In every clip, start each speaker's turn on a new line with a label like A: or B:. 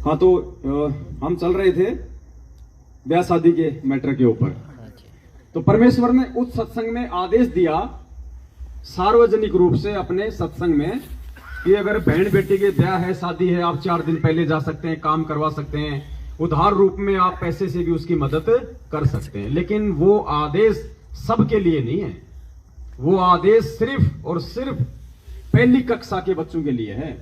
A: हाँ, तो हम चल रहे थे ब्याह शादी के मैटर के ऊपर। तो परमेश्वर ने उस सत्संग में आदेश दिया सार्वजनिक रूप से अपने सत्संग में कि अगर बहन बेटी के ब्याह है, शादी है, आप 4 दिन पहले जा सकते हैं, काम करवा सकते हैं, उधार रूप में आप पैसे से भी उसकी मदद कर सकते हैं। लेकिन वो आदेश सबके लिए नहीं है। वो आदेश सिर्फ और सिर्फ पहली कक्षा के बच्चों के लिए है,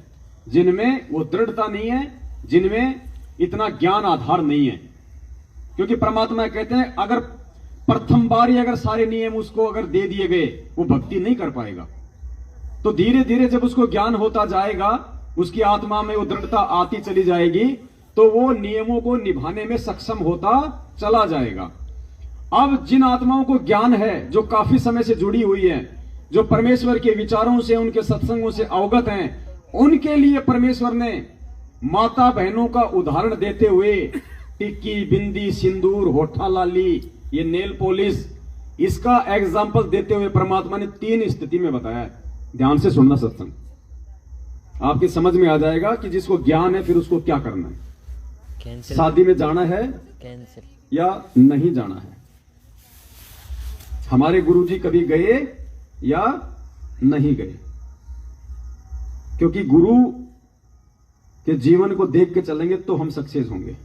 A: जिनमें वो दृढ़ता नहीं है, जिनमें इतना ज्ञान आधार नहीं है। क्योंकि परमात्मा कहते हैं अगर प्रथम बार ही अगर सारे नियम उसको अगर दे दिए गए, वो भक्ति नहीं कर पाएगा। तो धीरे धीरे जब उसको ज्ञान होता जाएगा, उसकी आत्मा में वो दृढ़ता आती चली जाएगी, तो वो नियमों को निभाने में सक्षम होता चला जाएगा। अब जिन आत्माओं को ज्ञान है, जो काफी समय से जुड़ी हुई है, जो परमेश्वर के विचारों से, उनके सत्संगों से अवगत हैं, उनके लिए परमेश्वर ने माता बहनों का उदाहरण देते हुए टिक्की, बिंदी, सिंदूर, होठा लाली, ये नेल पॉलिश, इसका एग्जाम्पल देते हुए परमात्मा ने 3 स्थिति में बताया है। ध्यान से सुनना सत्संग, आपकी समझ में आ जाएगा कि जिसको ज्ञान है फिर उसको क्या करना है। शादी में जाना है या नहीं जाना है। हमारे गुरुजी कभी गए या नहीं गए, क्योंकि गुरु के जीवन को देख के चलेंगे तो हम सक्सेस होंगे।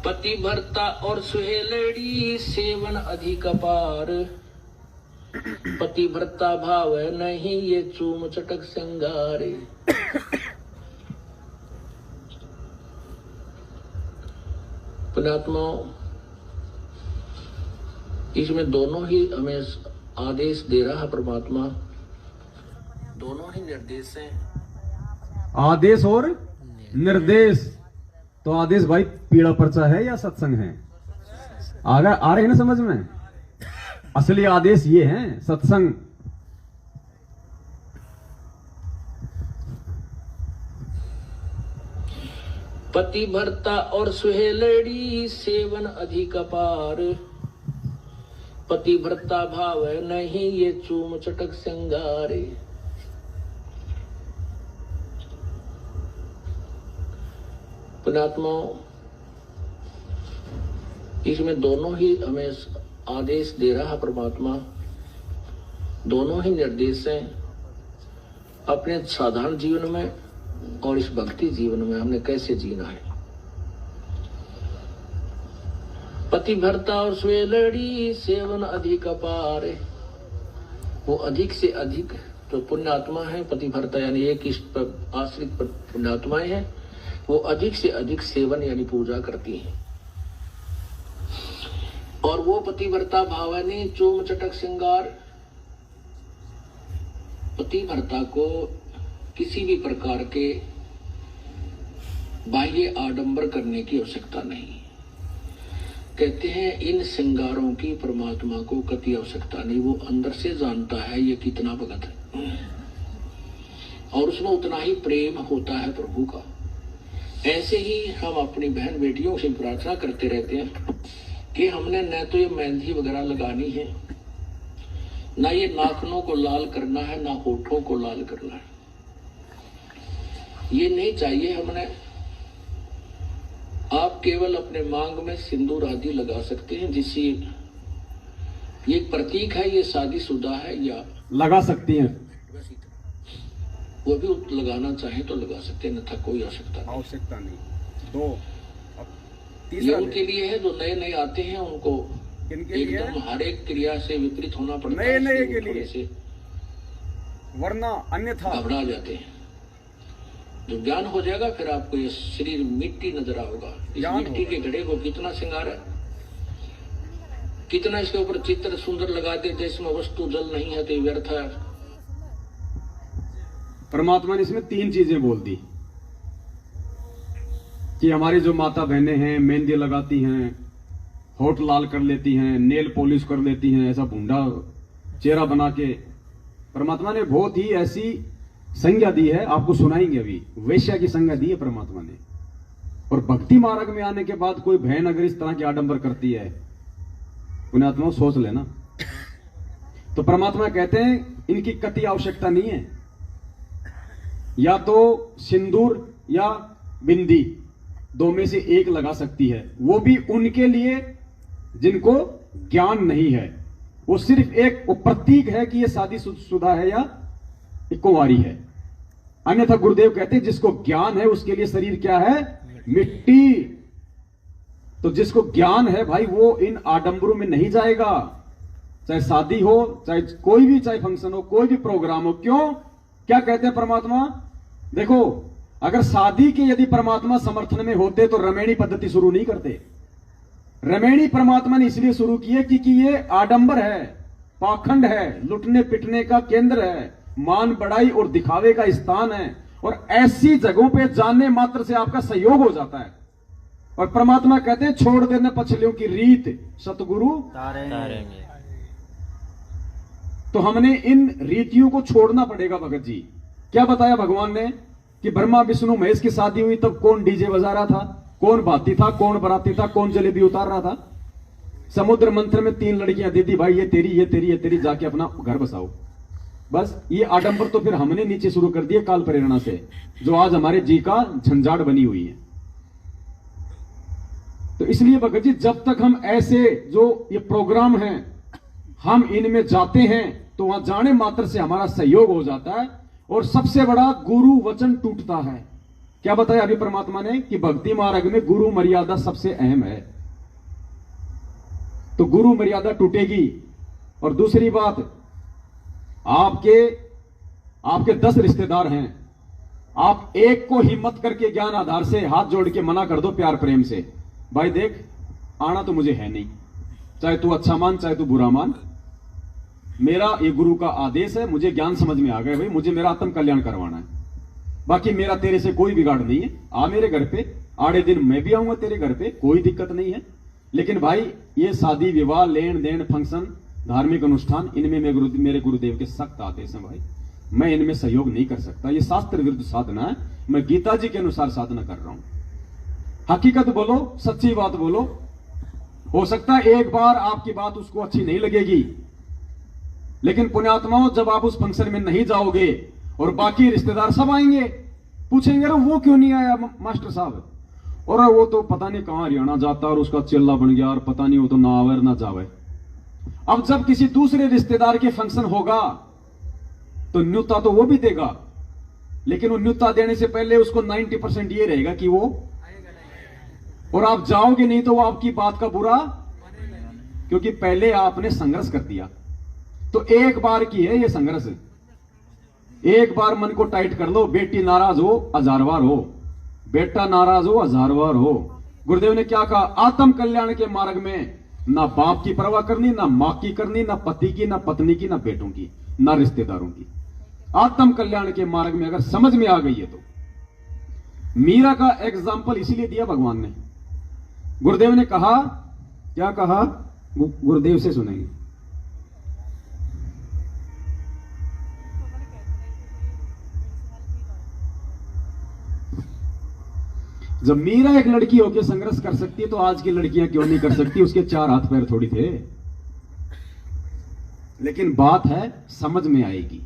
B: पतिव्रता और सुहेलड़ी सेवन अधिक अपार, पतिव्रता भाव नहीं ये चूम चटक सिंगारे। पुण्यात्मा, इसमें दोनों ही हमें आदेश दे रहा है परमात्मा, दोनों ही निर्देश हैं,
A: आदेश और निर्देश। तो आदेश भाई पीड़ा पर्चा है या सत्संग है? आ रहे हैं ना समझ में? असली आदेश ये है सत्संग।
B: पतिव्रता और सुहेलड़ी सेवन अधिक अपार, पतिव्रता भाव नहीं ये चूम चटक सिंगारे। पुण्यात्मा, इसमें दोनों ही हमें आदेश दे रहा परमात्मा, दोनों ही निर्देश हैं। अपने साधारण जीवन में और इस भक्ति जीवन में हमने कैसे जीना है। पतिव्रता और सुहेलड़ी सेवन अधिक अपार, वो अधिक से अधिक जो पुण्यात्मा है, पतिव्रता यानी एक इष्ट पर आश्रित पुण्यात्माएं हैं, वो अधिक से अधिक सेवन यानी पूजा करती हैं। और वो पतिव्रता भावनी चूम चटक श्रृंगार, पतिव्रता को किसी भी प्रकार के बाह्य आडंबर करने की आवश्यकता नहीं। कहते हैं इन श्रृंगारों की परमात्मा को कति आवश्यकता नहीं, वो अंदर से जानता है ये कितना भगत है और उसमें उतना ही प्रेम होता है प्रभु का। ऐसे ही हम अपनी बहन बेटियों से प्रार्थना करते रहते हैं कि हमने न तो ये मेहंदी वगैरह लगानी है, ना ये नाखनों को लाल करना है, ना होठों को लाल करना है, ये नहीं चाहिए हमने। आप केवल अपने मांग में सिंदूर आदि लगा सकते हैं, जिससे ये प्रतीक है, ये शादीशुदा है या
A: लगा सकती हैं।
B: वो भी लगाना चाहे तो लगा सकते हैं, अन्यथा कोई
A: आवश्यकता नहीं। 2
B: ये उनके लिए है जो नए नए आते हैं, उनको एकदम हर एक क्रिया से विपरीत होना पड़ता है,
A: नए के लिए से, वरना अन्यथा
B: घबरा जाते हैं। जो ज्ञान हो जाएगा फिर आपको ये शरीर मिट्टी नजर आएगा। इस मिट्टी के घड़े को कितना श्रृंगार है, कितना इसके ऊपर चित्र सुंदर लगा देते, इसमें वस्तु जल नहीं है तो व्यर्थ है।
A: परमात्मा ने इसमें 3 चीजें बोल दी कि हमारी जो माता बहनें हैं मेहंदी लगाती हैं, होठ लाल कर लेती हैं, नेल पॉलिश कर लेती हैं, ऐसा भूंडा चेहरा बना के परमात्मा ने बहुत ही ऐसी संज्ञा दी है, आपको सुनाएंगे अभी। वैश्या की संज्ञा दी है परमात्मा ने। और भक्ति मार्ग में आने के बाद कोई बहन अगर इस तरह की आडंबर करती है पुण्यात्मा सोच लेना। तो परमात्मा कहते हैं इनकी कति आवश्यकता नहीं है, या तो सिंदूर या बिंदी दो में से एक लगा सकती है, वो भी उनके लिए जिनको ज्ञान नहीं है। वो सिर्फ एक वो प्रतीक है कि ये शादीशुदा है या कुंवारी है। अन्यथा गुरुदेव कहते हैं जिसको ज्ञान है उसके लिए शरीर क्या है? मिट्टी। तो जिसको ज्ञान है भाई वो इन आडंबरों में नहीं जाएगा, चाहे शादी हो, चाहे कोई भी, चाहे फंक्शन हो, कोई भी प्रोग्राम हो। क्यों? क्या कहते हैं परमात्मा? देखो, अगर शादी के यदि परमात्मा समर्थन में होते तो रमेणी पद्धति शुरू नहीं करते। रमेणी परमात्मा ने इसलिए शुरू की है क्योंकि ये आडंबर है, पाखंड है, लुटने पिटने का केंद्र है, मान बढ़ाई और दिखावे का स्थान है, और ऐसी जगहों पे जानने मात्र से आपका सहयोग हो जाता है। और परमात्मा कहते हैं छोड़ देना पछलियों की रीत, सतगुरु तारेंगे। तो हमने इन रीतियों को छोड़ना पड़ेगा। भगत जी क्या बताया भगवान ने कि ब्रह्मा विष्णु महेश की शादी हुई तब कौन डीजे बजा रहा था, कौन भाती था, कौन बराती था, कौन जलेबी उतार रहा था? समुद्र मंथन में 3 लड़कियां दे दी, भाई ये तेरी, ये तेरी, ये तेरी, जाके अपना घर बसाओ। बस ये आडंबर तो फिर हमने नीचे शुरू कर दिए काल प्रेरणा से, जो आज हमारे जी का झंझाड़ बनी हुई है। तो इसलिए भगत जी जब तक हम ऐसे जो ये प्रोग्राम हैं हम इनमें जाते हैं तो वहां जाने मात्र से हमारा सहयोग हो जाता है, और सबसे बड़ा गुरु वचन टूटता है। क्या बताया अभी परमात्मा ने कि भक्ति मार्ग में गुरु मर्यादा सबसे अहम है। तो गुरु मर्यादा टूटेगी। और दूसरी बात, आपके 10 रिश्तेदार हैं, आप एक को हिम्मत करके ज्ञान आधार से हाथ जोड़ के मना कर दो प्यार प्रेम से, भाई देख आना तो मुझे है नहीं, चाहे तू अच्छा मान चाहे तू बुरा मान, मेरा ये गुरु का आदेश है, मुझे ज्ञान समझ में आ गया भाई, मुझे मेरा आत्म कल्याण करवाना है, बाकी मेरा तेरे से कोई बिगाड़ नहीं है। आ मेरे घर पे, आड़े दिन मैं भी आऊंगा तेरे घर पे, कोई दिक्कत नहीं है। लेकिन भाई ये शादी विवाह, लेन देन, फंक्शन, धार्मिक अनुष्ठान, इनमें मेरे गुरुदेव के सख्त आदेश हैं भाई, मैं इनमें सहयोग नहीं कर सकता। ये शास्त्र विरुद्ध साधना है, मैं गीता जी के अनुसार साधना कर रहा हूं। हकीकत बोलो, सच्ची बात बोलो। हो सकता है एक बार आपकी बात उसको अच्छी नहीं लगेगी, लेकिन पुण्यात्माओं जब आप उस फंक्शन में नहीं जाओगे और बाकी रिश्तेदार सब आएंगे, पूछेंगे अरे वो क्यों नहीं आया मास्टर साहब, और वो तो पता नहीं कहां हरियाणा जाता और उसका चेला बन गया और पता नहीं वो तो ना आवे ना जावे। अब जब किसी दूसरे रिश्तेदार के फंक्शन होगा तो न्योता तो वो भी देगा, लेकिन वो न्योता देने से पहले उसको 90% ये रहेगा कि वो, और आप जाओगे नहीं तो वो आपकी बात का बुरा, क्योंकि पहले आपने संघर्ष कर दिया। तो एक बार की है ये संघर्ष, एक बार मन को टाइट कर लो। बेटी नाराज हो 1000 बार हो, बेटा नाराज हो 1000 बार हो। गुरुदेव ने क्या कहा? आत्म कल्याण के मार्ग में ना बाप की परवाह करनी, ना मां की करनी, ना पति की, ना पत्नी की, ना बेटों की, ना रिश्तेदारों की। आत्म कल्याण के मार्ग में अगर समझ में आ गई है तो, मीरा का एग्जाम्पल इसीलिए दिया भगवान ने। गुरुदेव ने कहा, क्या कहा? गुरुदेव से सुनेंगे। जब मीरा एक लड़की होकर संघर्ष कर सकती है तो आज की लड़कियां क्यों नहीं कर सकती? उसके 4 हाथ पैर थोड़ी थे। लेकिन बात है समझ में आएगी।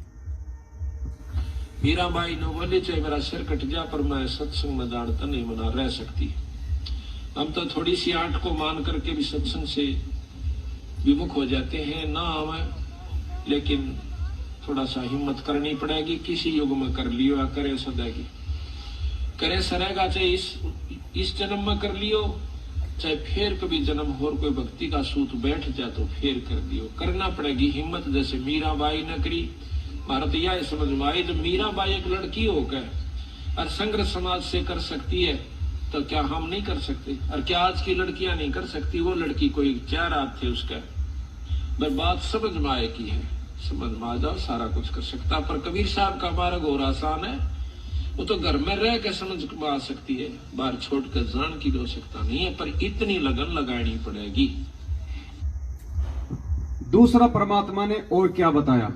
B: मीराबाई ने बोले चाहे मेरा सिर कट जा पर मैं सत्संग में दाढ़ता नहीं मना रह सकती। हम तो थोड़ी सी आंट को मान करके भी सत्संग से विमुख हो जाते हैं, ना हमें, लेकिन थोड़ा सा हिम्मत करनी पड़ेगी। किसी युग में कर लियो या करे सदैगी, करे सरेगा, चाहे इस जन्म में कर लियो, चाहे फिर कभी जन्म और कोई भक्ति का सूत बैठ जाए तो फिर कर दियो, करना पड़ेगी हिम्मत। जैसे मीराबाई ने करी। भारत यह समझ में आई, जब मीराबाई एक लड़की होकर और संघर्ष समाज से कर सकती है तो क्या हम नहीं कर सकते? और क्या आज की लड़कियां नहीं कर सकती? वो लड़की कोई 4 हाथ थे उसका, पर बात समझ में आए की है, समझ में आ जाओ सारा कुछ कर सकता। पर कबीर साहब का मार्ग और आसान है, वो तो घर में रह के समझ में आ सकती है, बाहर छोड़ कर जान की हो सकता नहीं है, पर इतनी लगन लगानी पड़ेगी।
A: दूसरा परमात्मा ने और क्या बताया?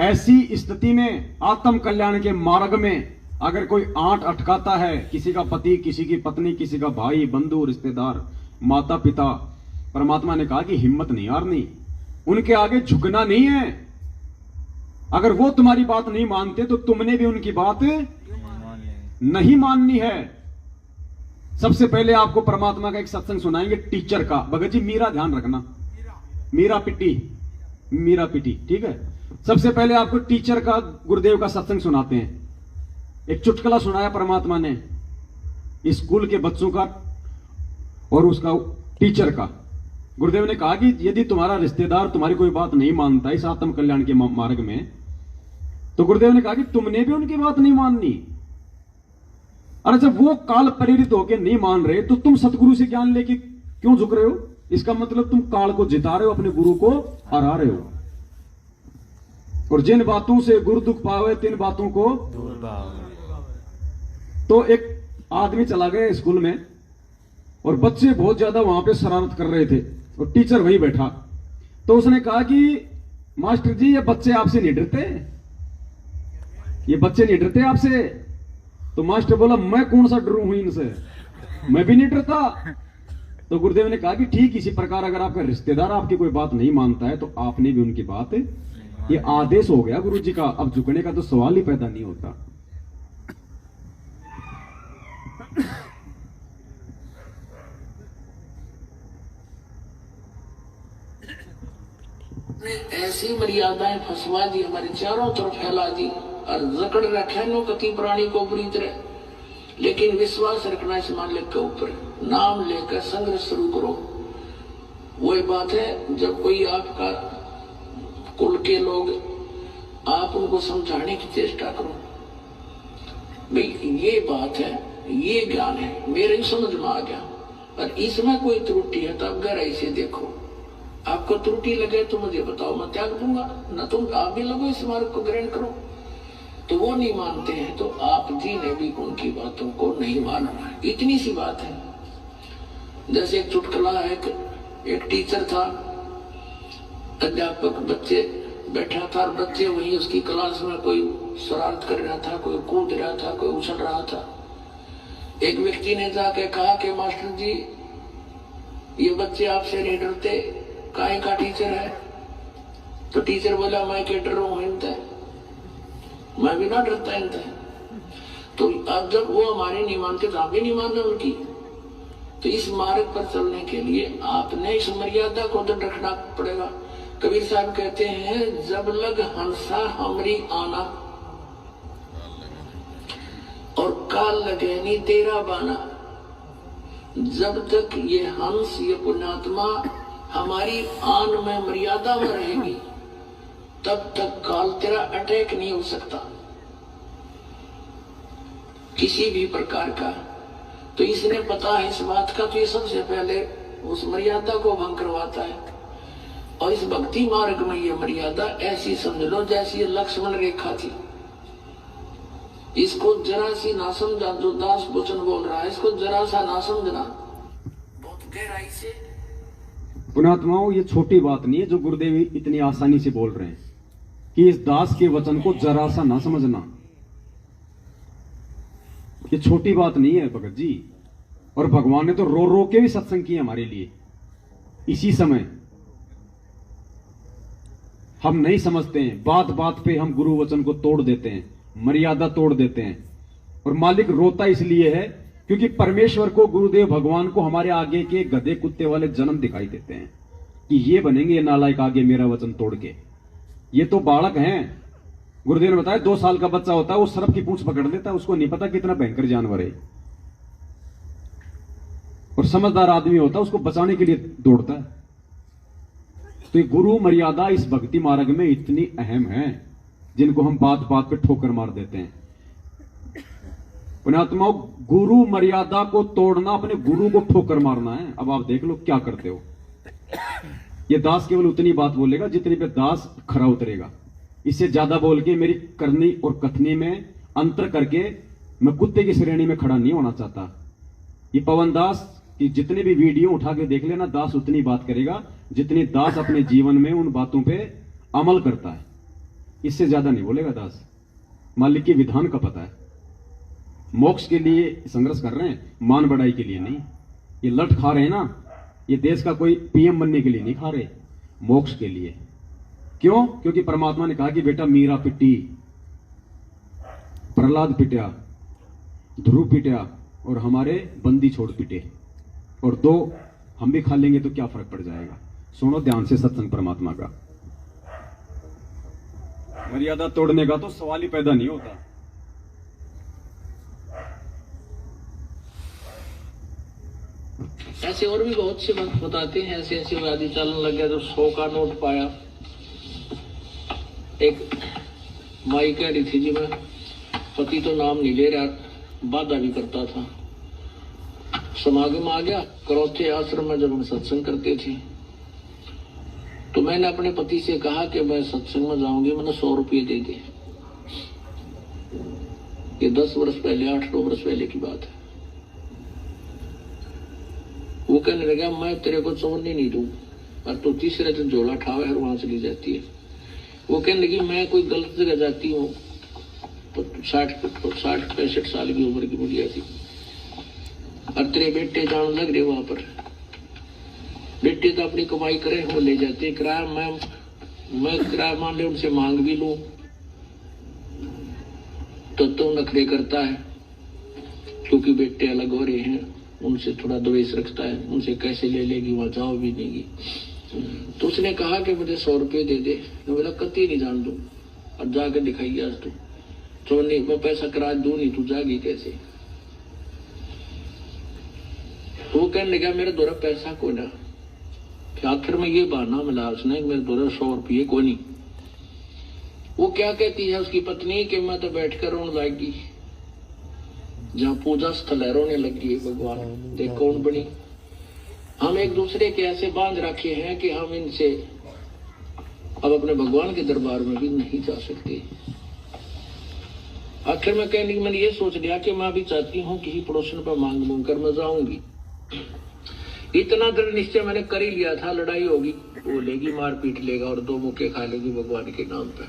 A: ऐसी स्थिति में आत्म कल्याण के मार्ग में अगर कोई आंट अटकाता है, किसी का पति, किसी की पत्नी, किसी का भाई, बंधु, रिश्तेदार, माता पिता, परमात्मा ने कहा कि हिम्मत नहीं हारनी, उनके आगे झुकना नहीं है। अगर वो तुम्हारी बात नहीं मानते तो तुमने भी उनकी बात नहीं माननी है। सबसे पहले आपको परमात्मा का एक सत्संग सुनाएंगे टीचर का। भगत जी मीरा ध्यान रखना, मीरा पिटी, ठीक है। सबसे पहले आपको टीचर का, गुरुदेव का सत्संग सुनाते हैं। एक चुटकुला सुनाया परमात्मा ने स्कूल के बच्चों का और उसका टीचर का। गुरुदेव ने कहा कि यदि तुम्हारा रिश्तेदार तुम्हारी कोई बात नहीं मानता इस आत्म कल्याण के मार्ग में, तो गुरुदेव ने कहा कि तुमने भी उनकी बात नहीं माननी। अरे जब वो काल प्रेरित होकर नहीं मान रहे तो तुम सतगुरु से ज्ञान लेके क्यों झुक रहे हो? इसका मतलब तुम काल को जिता रहे हो, अपने गुरु को हरा रहे हो। और जिन बातों से गुरु दुख पावे तिन बातों को दूर पावे। तो एक आदमी चला गया स्कूल में और बच्चे बहुत ज्यादा वहां पे शरारत कर रहे थे और टीचर वहीं बैठा। तो उसने कहा कि मास्टर जी ये बच्चे आपसे नहीं डरते, ये बच्चे नहीं डरते आपसे? तो मास्टर बोला मैं कौन सा डरू हूं इनसे, मैं भी नहीं डरता। तो गुरुदेव ने कहा कि ठीक इसी प्रकार अगर आपका रिश्तेदार आपकी कोई बात नहीं मानता है तो आपने भी उनकी बात, ये आदेश हो गया गुरु जी का, अब झुकने का तो सवाल ही पैदा नहीं होता।
B: ने ऐसी मर्यादाएं फंसवा दी, हमारे चारों तरफ फैला दी और जकड़ रखे नो कति प्राणी को बुरी तरह। लेकिन विश्वास रखना इस मालिक के ऊपर, नाम लेकर संघर्ष शुरू करो। वही बात है जब कोई आपका कुल के लोग, आप उनको समझाने की चेष्टा करो, भाई ये बात है, ये ज्ञान है, मेरे समझ में आ गया, और इसमें कोई त्रुटि है तो आप गहराई से देखो। आपको त्रुटि लगे तो मुझे बताओ, मैं त्याग दूंगा, न तुम आप भी लोगो इस मार्ग को ग्रहण करो। तो वो नहीं मानते हैं तो आप जी ने भी उनकी बातों को नहीं मानना है, इतनी सी बात है। जैसे एक चुटकुला है, एक टीचर था, अध्यापक बच्चे बैठा था और बच्चे वहीं उसकी क्लास में कोई शरारत कर रहा था, कोई कूद रहा था, कोई उछल रहा था। एक व्यक्ति ने जाके कहा कि मास्टर जी ये बच्चे आपसे नहीं डरते, काहे का टीचर है? तो टीचर बोला मैं क्या डर रहा हूं इनसे, मैं भी ना डरता इनसे। तो अब जब वो हमारे नहीं मानते तो आप भी नहीं मानना उनकी। तो इस मार्ग पर चलने के लिए आपने इस मर्यादा को तो रखना पड़ेगा। कबीर साहब कहते हैं जब लग हंसा हमरी आना और काल लगे नी तेरा बाना। जब तक ये हंस, ये पुण्यात्मा हमारी आन में, मर्यादा में रहेगी, तब तक काल तेरा अटैक नहीं हो सकता किसी भी प्रकार का। तो इसने पता है इस बात का, तो ये सबसे पहले उस मर्यादा को भंग करवाता है। और इस भक्ति मार्ग में ये मर्यादा ऐसी समझ लो जैसी ये लक्ष्मण रेखा थी। इसको जरा सी ना समझा, जो दास वचन बोल रहा है इसको जरा सा ना समझना, बहुत गहराई से।
A: पुण्यात्माओं ये छोटी बात नहीं है जो गुरुदेव इतनी आसानी से बोल रहे हैं कि इस दास के वचन को जरा सा ना समझना। ये छोटी बात नहीं है भगत जी। और भगवान ने तो रो रो के भी सत्संग किए हमारे लिए। इसी समय हम नहीं समझते हैं, बात बात पे हम गुरु वचन को तोड़ देते हैं, मर्यादा तोड़ देते हैं। और मालिक रोता इसलिए है क्योंकि परमेश्वर को, गुरुदेव भगवान को हमारे आगे के गधे कुत्ते वाले जन्म दिखाई देते हैं कि ये बनेंगे ये नालायक आगे मेरा वचन तोड़ के। ये तो बालक हैं। गुरुदेव ने बताया 2 साल का बच्चा होता है वो सर्प की पूंछ पकड़ देता है, उसको नहीं पता कितना भयंकर जानवर है। और समझदार आदमी होता है उसको बचाने के लिए दौड़ता है। तो ये गुरु मर्यादा इस भक्ति मार्ग में इतनी अहम है जिनको हम बात बात पे ठोकर मार देते हैं। पुण्यात्माओं गुरु मर्यादा को तोड़ना अपने गुरु को ठोकर मारना है। अब आप देख लो क्या करते हो। ये दास केवल उतनी बात बोलेगा जितनी पे दास खरा उतरेगा। इससे ज्यादा बोल के मेरी करनी और कथनी में अंतर करके मैं कुत्ते की श्रेणी में खड़ा नहीं होना चाहता। ये पवन दास की जितने भी वीडियो उठा के देख लेना, दास उतनी बात करेगा जितनी दास अपने जीवन में उन बातों पे अमल करता है। इससे ज्यादा नहीं बोलेगा दास। मालिक के विधान का पता है। मोक्ष के लिए संघर्ष कर रहे हैं, मान बढ़ाई के लिए नहीं। ये लट खा रहे हैं ना, ये देश का कोई पीएम बनने के लिए नहीं खा रहे, मोक्ष के लिए। क्यों? क्योंकि परमात्मा ने कहा कि बेटा मीरा पिटी, प्रहलाद पिटा, ध्रुव पिटा और हमारे बंदी छोड़ पिटे, और 2 हम भी खा लेंगे तो क्या फर्क पड़ जाएगा। सुनो ध्यान से सत्संग परमात्मा का। मर्यादा तोड़ने का तो सवाल ही पैदा नहीं होता।
B: ऐसे और भी बहुत से बात बताते हैं। ऐसे ऐसे आदि चलन लग गया तो 100 का नोट पाया। एक माई कह रही थी जी मैं पति तो नाम नहीं ले रहा, वादा भी करता था। समागम आ गया, करौथे आश्रम में जब हम सत्संग करते थे तो मैंने अपने पति से कहा कि मैं सत्संग में जाऊंगी, मैंने 100 रुपये दे दे। ये 10 वर्ष पहले, 8-9 वर्ष पहले की बात है। वो कहने लगा मैं तेरे को चौनी नहीं दूं, और तो तीसरे दिन झोला ठावे और वहां चली जाती है। वो कहने लगी मैं कोई गलत जगह जाती हूँ, तो 60-65 साल की उम्र की बुढ़िया थी, और तेरे बेटे जान लग रहे वहां पर। बेटे तो अपनी कमाई करे, वो ले जाते किराया। मैं किराया मान ले उनसे मांग भी लूं तो नखरे करता है, क्योंकि बेटे अलग हो रहे हैं, उनसे थोड़ा द्वेष रखता है, उनसे कैसे ले लेगी, वहां जाओ भी नहीं। तो उसने कहा कि मुझे 100 रुपये दे दे। मैं बोला कति नहीं जान दूं, और जाके दिखाइए आज तो नहीं, मैं पैसा किराया दूं नहीं, तू जागी कैसे। तो वो कहने लगा मेरे द्वारा पैसा को ना। आखिर में ये बहाना मिला उसने, मेरे द्वारा 100 रुपये को नहीं। वो क्या कहती है उसकी पत्नी कि मैं तो बैठकर रोने लगी, जहाँ पूजा स्थल है रोने लगी है भगवान, देख कौन बनी। हम एक दूसरे के ऐसे बांध रखे हैं कि हम इनसे अब अपने भगवान के दरबार में भी नहीं जा सकते। आखिर में कहने की मैंने ये सोच लिया कि मैं भी चाहती हूँ कि पड़ोसन पर मांग मांग कर मैं जाऊंगी। इतना दृढ़ निश्चय मैंने कर ही लिया था, लड़ाई होगी, वो लेगी, मार पीट लेगा और 2 मुक्के खा लेगी भगवान के नाम पे।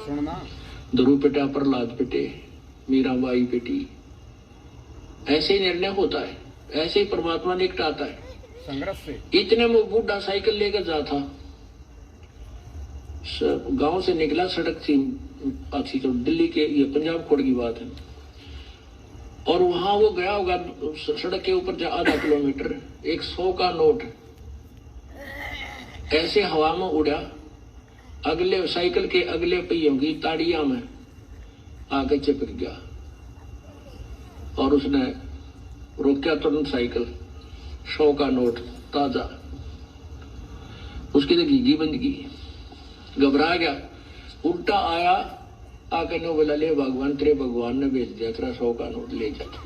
A: सुनना,
B: ध्रुव पिटा, प्रहलाद पिटे, मीराबाई पिटी। ऐसे ही निर्णय होता है, ऐसे ही परमात्मा निकटाता है
A: संघर्ष से।
B: इतने में बूढ़ा साइकिल लेकर जाता, गांव से निकला, सड़क थी अच्छी, तो दिल्ली के, ये पंजाब कोड की बात है, और वहां वो गया होगा सड़क के ऊपर आधा किलोमीटर, एक 100 का नोट ऐसे हवा में उड़ा, अगले साइकिल के अगले पहियों की ताड़ियां में आके चिपक गया, और उसने रोका तुरंत साइकिल। 100 का नोट ताजा, उसकी तो घीघी बंद की, घबरा गया, उल्टा आया, आकर ने बोला ले भगवान, तेरे भगवान ने भेज दिया, तेरा 100 का नोट ले जाता।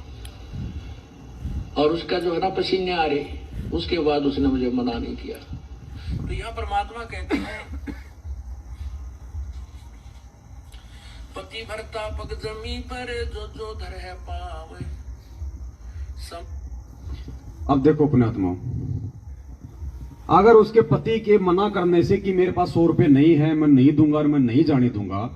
B: और उसका जो है ना पसीने आ रहे, उसके बाद उसने मुझे मना नहीं किया। तो यह परमात्मा कहते हैं पति भरता पग जमी पर जो जो धर है पावे।
A: अब देखो पुण्यात्माओं, अगर उसके पति के मना करने से कि मेरे पास 100 रुपए नहीं है, मैं नहीं दूंगा और मैं नहीं जाने दूंगा,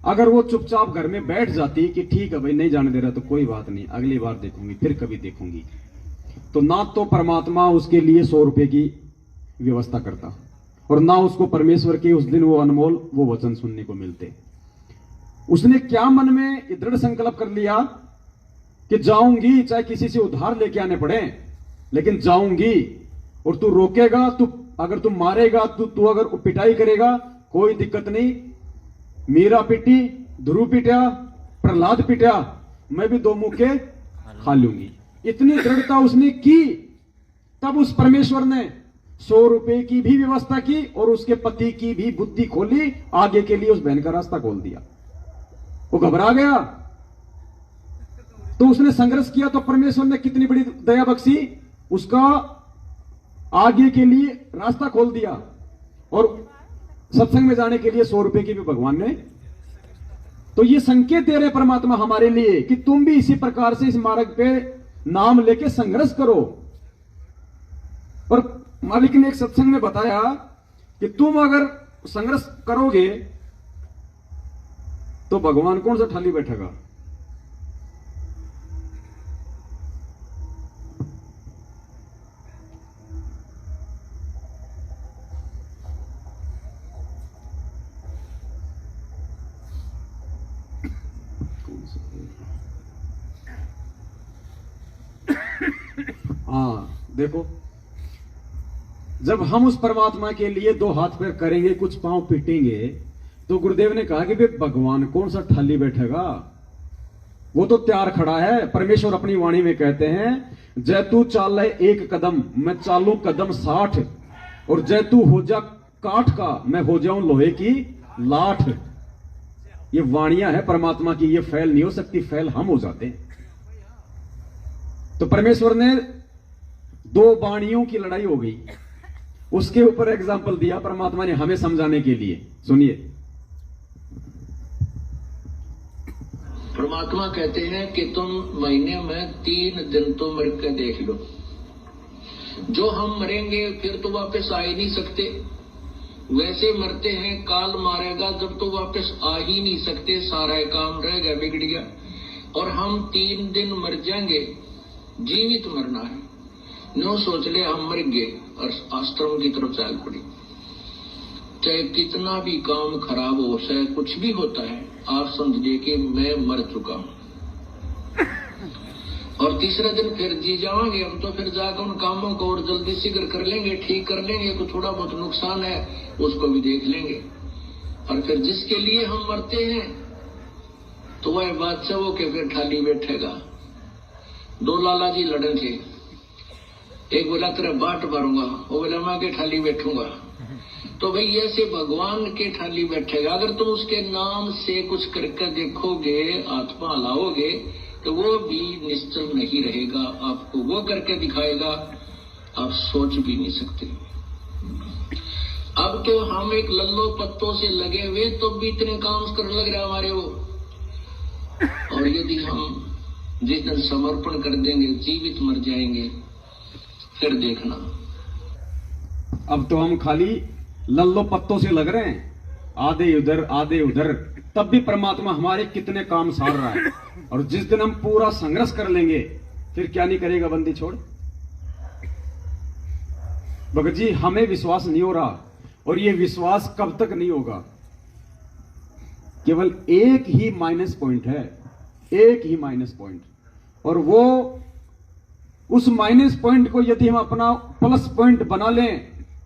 A: अगर वो चुपचाप घर में बैठ जाती कि ठीक है भाई नहीं जाने दे रहा तो कोई बात नहीं, अगली बार देखूंगी, फिर कभी देखूंगी, तो ना तो परमात्मा उसके लिए 100 रुपए की व्यवस्था करता, और ना उसको परमेश्वर के उस दिन वो अनमोल वो वचन सुनने को मिलते। उसने क्या मन में दृढ़ संकल्प कर लिया कि जाऊंगी, चाहे किसी से उधार लेके आने पड़े, लेकिन जाऊंगी। और तू रोकेगा, तू अगर तू मारेगा, तू अगर पिटाई करेगा, कोई दिक्कत नहीं, मीरा पिटी, ध्रुव पिटा, प्रहलाद पिटा, मैं भी 2 मुक्के खा लूंगी। इतनी दृढ़ता उसने की, तब उस परमेश्वर ने 100 रुपए की भी व्यवस्था की और उसके पति की भी बुद्धि खोली, आगे के लिए उस बहन का रास्ता खोल दिया। वो घबरा गया तो उसने संघर्ष किया, तो परमेश्वर ने कितनी बड़ी दया बख्शी, उसका आगे के लिए रास्ता खोल दिया, और सत्संग में जाने के लिए 100 रुपए की भी भगवान ने। तो ये संकेत दे रहे परमात्मा हमारे लिए कि तुम भी इसी प्रकार से इस मार्ग पे नाम लेके संघर्ष करो। और मालिक ने एक सत्संग में बताया कि तुम अगर संघर्ष करोगे तो भगवान कौन सा थाली बैठेगा। हाँ देखो, जब हम उस परमात्मा के लिए दो हाथ पैर करेंगे, कुछ पांव पीटेंगे, तो गुरुदेव ने कहा कि भाई भगवान कौन सा ठाली बैठेगा, वो तो तैयार खड़ा है। परमेश्वर अपनी वाणी में कहते हैं, जय तू चाल एक कदम मैं चालू कदम 60, और जय तू हो जा काठ का मैं हो जाऊं लोहे की लाठ। ये वाणियां है परमात्मा की, ये फैल नहीं हो सकती, फैल हम हो जाते हैं। तो परमेश्वर ने दो वाणियों की लड़ाई हो गई, उसके ऊपर एग्जाम्पल दिया परमात्मा ने हमें समझाने के लिए। सुनिए,
B: परमात्मा कहते हैं कि तुम महीने में 3 दिन तो मर के देख लो। जो हम मरेंगे फिर तो वापस आ ही नहीं सकते, वैसे मरते हैं काल मारेगा जब तो वापस आ ही नहीं सकते, सारा काम रह गया बिगड़ गया। और हम 3 दिन मर जाएंगे, जीवित मरना है। नो सोच ले हम मर गए और आश्रम की तरफ चल पड़ी। चाहे कितना भी काम खराब हो, चाहे कुछ भी होता है, आप समझिए कि मैं मर चुका हूं। और तीसरे दिन फिर जी जाएंगे हम, तो फिर जाकर उन कामों को और जल्दी शीघ्र कर लेंगे, ठीक कर लेंगे। तो थोड़ा बहुत नुकसान है उसको भी देख लेंगे। और फिर जिसके लिए हम मरते हैं तो वह बादशाह वो के फिर ठाली बैठेगा। 2 लाला जी लड़े थे, एक बोला तेरा बाट मारूंगा, वो बोला मैं के ठाली बैठूंगा। तो भाई ऐसे भगवान के ठाली बैठेगा। अगर तुम उसके नाम से कुछ करके देखोगे, आत्मा लाओगे, तो वो भी निश्चल नहीं रहेगा, आपको वो करके दिखाएगा, आप सोच भी नहीं सकते। अब तो हम एक लल्लो पत्तों से लगे हुए तो भी इतने काम करने लग रहे हमारे वो। और यदि हम जिस दिन समर्पण कर देंगे, जीवित मर जाएंगे, फिर देखना।
A: अब तो हम खाली लल्लो पत्तों से लग रहे हैं, आधे उधर आधे उधर, तब भी परमात्मा हमारे कितने काम सार रहा है। और जिस दिन हम पूरा संघर्ष कर लेंगे, फिर क्या नहीं करेगा बंदी छोड़। भगत जी, हमें विश्वास नहीं हो रहा, और ये विश्वास कब तक नहीं होगा। केवल एक ही माइनस पॉइंट है, एक ही माइनस पॉइंट, और वो उस माइनस पॉइंट को यदि हम अपना प्लस पॉइंट बना लें,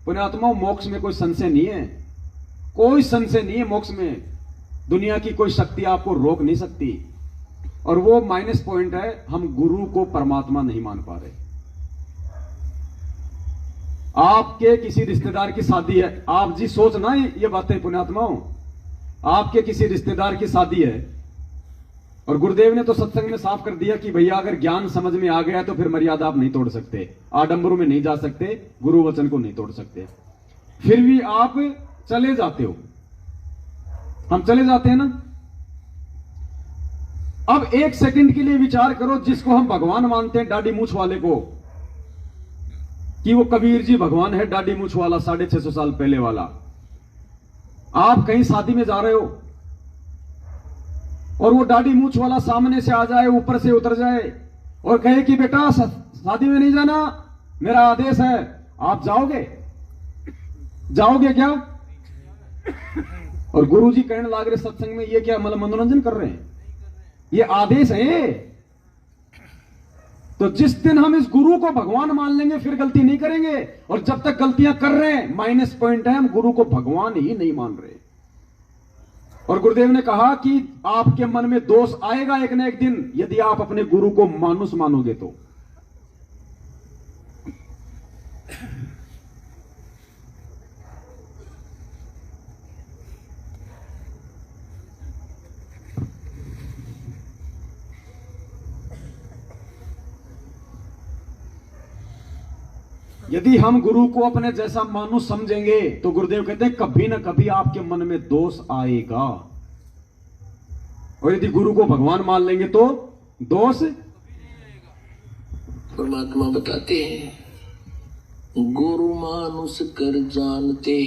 A: पुण्यात्माओं, मोक्ष में कोई संशय नहीं है, कोई संशय नहीं है मोक्ष में। दुनिया की कोई शक्ति आपको रोक नहीं सकती। और वो माइनस पॉइंट है, हम गुरु को परमात्मा नहीं मान पा रहे। आपके किसी रिश्तेदार की शादी है, आप जी सोचना ये बातें पुण्यात्माओं, आपके किसी रिश्तेदार की शादी है, और गुरुदेव ने तो सत्संग में साफ कर दिया कि भैया अगर ज्ञान समझ में आ गया तो फिर मर्यादा आप नहीं तोड़ सकते, आडंबरों में नहीं जा सकते, गुरु वचन को नहीं तोड़ सकते। फिर भी आप चले जाते हो, हम चले जाते हैं ना। अब 1 सेकंड के लिए विचार करो, जिसको हम भगवान मानते हैं, दाढ़ी मूछ वाले को, कि वो कबीर जी भगवान है, दाढ़ी मूछ वाला, 650 साल पहले वाला। आप कहीं शादी में जा रहे हो और वो दाढ़ी मूछ वाला सामने से आ जाए, ऊपर से उतर जाए और कहे कि बेटा शादी में नहीं जाना, मेरा आदेश है, आप जाओगे? जाओगे क्या? और गुरुजी कहने लग रहे सत्संग में, ये क्या मतलब मनोरंजन कर रहे हैं? ये आदेश है। तो जिस दिन हम इस गुरु को भगवान मान लेंगे, फिर गलती नहीं करेंगे। और जब तक गलतियां कर रहे हैं, माइनस पॉइंट है, हम गुरु को भगवान ही नहीं मान रहे। और गुरुदेव ने कहा कि आपके मन में दोष आएगा एक ना एक दिन, यदि आप अपने गुरु को मानुस मानोगे तो। यदि हम गुरु को अपने जैसा मानुस समझेंगे, तो गुरुदेव कहते हैं कभी ना कभी आपके मन में दोष आएगा। और यदि गुरु को भगवान मान लेंगे तो दोष।
B: परमात्मा बताते हैं, गुरु मानुष कर जानते,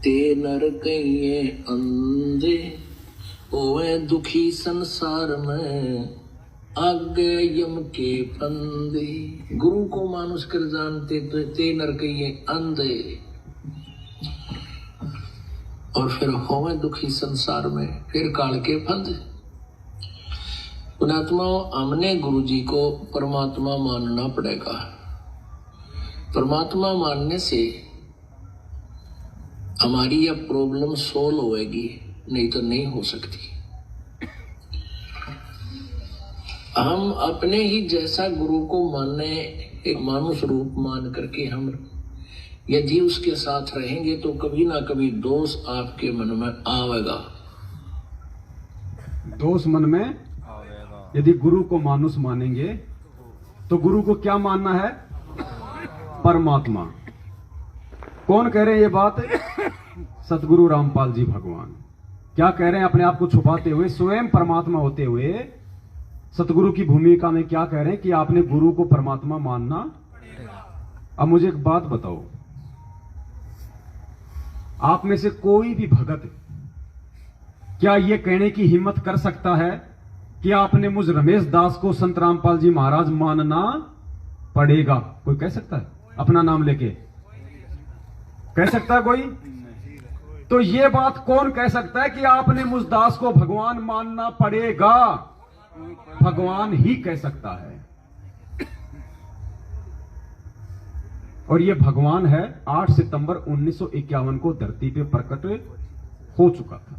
B: ते नर कहिए अंधे, ओए दुखी संसार में आगे यम के फंदे। गुरु को मानुष कर जानते तो ते नर कहिए अंधे, और फिर होवे दुखी संसार में, फिर काल के फंदे। पुणात्माओं, हमने गुरु जी को परमात्मा मानना पड़ेगा। परमात्मा मानने से हमारी यह प्रॉब्लम सोल्व होएगी, नहीं तो नहीं हो सकती। हम अपने ही जैसा गुरु को माने, एक मानुष रूप मान करके हम यदि उसके साथ रहेंगे तो कभी ना कभी दोष आपके मन में आवेगा।
A: दोष मन में यदि गुरु को मानुष मानेंगे तो गुरु को क्या मानना है? परमात्मा। कौन कह रहे हैं ये बात? सतगुरु रामपाल जी भगवान। क्या कह रहे हैं? अपने आप को छुपाते हुए, स्वयं परमात्मा होते हुए सतगुरु की भूमिका में क्या कह रहे हैं कि आपने गुरु को परमात्मा मानना। अब मुझे एक बात बताओ, आप में से कोई भी भगत क्या यह कहने की हिम्मत कर सकता है कि आपने मुझ रमेश दास को संत रामपाल जी महाराज मानना पड़ेगा? कोई कह सकता है? अपना नाम लेके कह सकता है कोई? तो ये बात कौन कह सकता है कि आपने मुझ दास को भगवान मानना पड़ेगा? भगवान ही कह सकता है। और ये भगवान है 8 सितंबर 1951 को धरती पे प्रकट हो चुका था।